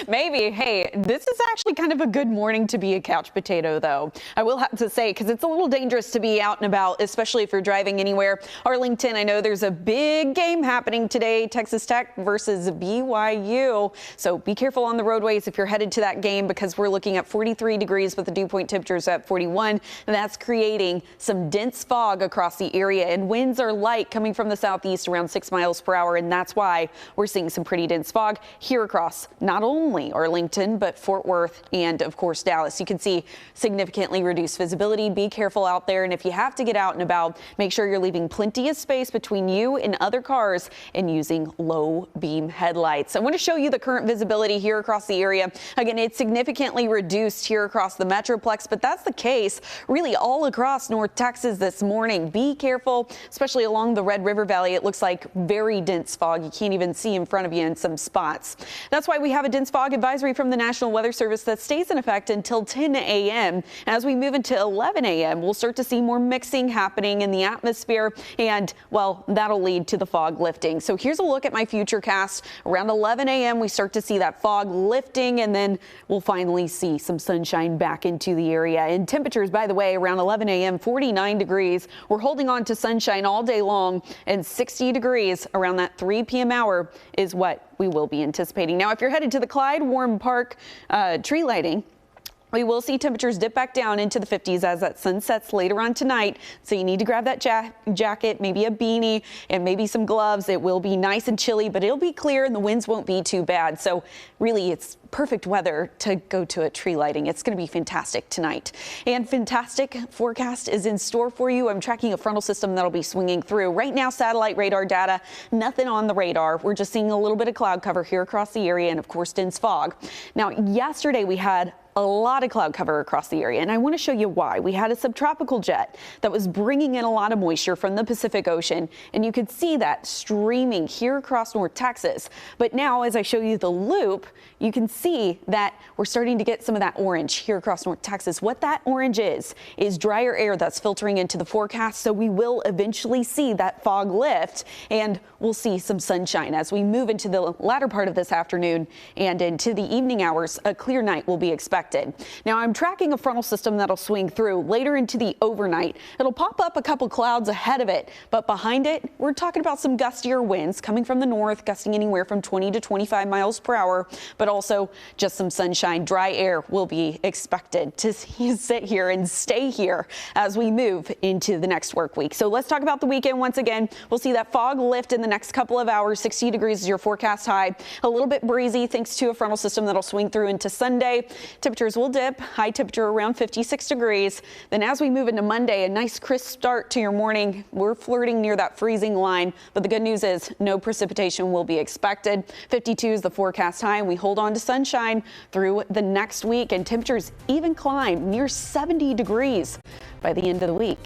Maybe. Hey, this is actually kind of a good morning to be a couch potato, though. I will have to say, because it's a little dangerous to be out and about, especially if you're driving anywhere. Arlington, I know there's a big game happening today, Texas Tech versus BYU. So be careful on the roadways if you're headed to that game, because we're looking at 43 degrees with the dew point temperatures at 41. And that's creating some dense fog across the area. And winds are light coming from the southeast around 6 miles per hour. And that's why we're seeing some pretty dense fog here across not only Arlington, but Fort Worth and, of course, Dallas. You can see significantly reduced visibility. Be careful out there. And if you have to get out and about, make sure you're leaving plenty of space between you and other cars and using low beam headlights. I want to show you the current visibility here across the area. Again, it's significantly reduced here across the Metroplex, but that's the case really all across North Texas this morning. Be careful, especially along the Red River Valley. It looks like very dense fog. You can't even see in front of you in some spots. That's why we have a dense fog advisory from the National Weather Service that stays in effect until 10 a.m. As we move into 11 a.m., we'll start to see more mixing happening in the atmosphere, and, well, that'll lead to the fog lifting. So here's a look at my futurecast. Around 11 a.m., we start to see that fog lifting, and then we'll finally see some sunshine back into the area. And temperatures, by the way, around 11 a.m., 49 degrees. We're holding on to sunshine all day long, and 60 degrees around that 3 p.m. hour is what we will be anticipating. Now, if you're headed to the Clyde Warren Park tree lighting, we will see temperatures dip back down into the 50s as that sun sets later on tonight. So you need to grab that jacket, maybe a beanie, and maybe some gloves. It will be nice and chilly, but it'll be clear and the winds won't be too bad. So really, it's perfect weather to go to a tree lighting. It's going to be fantastic tonight. And fantastic forecast is in store for you. I'm tracking a frontal system that'll be swinging through. Right now, satellite radar data, nothing on the radar. We're just seeing a little bit of cloud cover here across the area and, of course, dense fog. Now, yesterday we had a lot of cloud cover across the area, and I want to show you why. We had a subtropical jet that was bringing in a lot of moisture from the Pacific Ocean, and you could see that streaming here across North Texas. But now, as I show you the loop, you can see that we're starting to get some of that orange here across North Texas. What that orange is drier air that's filtering into the forecast, so we will eventually see that fog lift, and we'll see some sunshine as we move into the latter part of this afternoon and into the evening hours. A clear night will be expected. Now, I'm tracking a frontal system that'll swing through later into the overnight. It'll pop up a couple clouds ahead of it, but behind it, we're talking about some gustier winds coming from the north, gusting anywhere from 20 to 25 miles per hour, but also just some sunshine. Dry air will be expected to sit here and stay here as we move into the next work week. So let's talk about the weekend once again. We'll see that fog lift in the next couple of hours. 60 degrees is your forecast high. A little bit breezy thanks to a frontal system that'll swing through into Sunday. Temperatures will dip, high temperature around 56 degrees. Then as we move into Monday, a nice crisp start to your morning. We're flirting near that freezing line, but the good news is no precipitation will be expected. 52 is the forecast high, and we hold on to sunshine through the next week, and temperatures even climb near 70 degrees by the end of the week.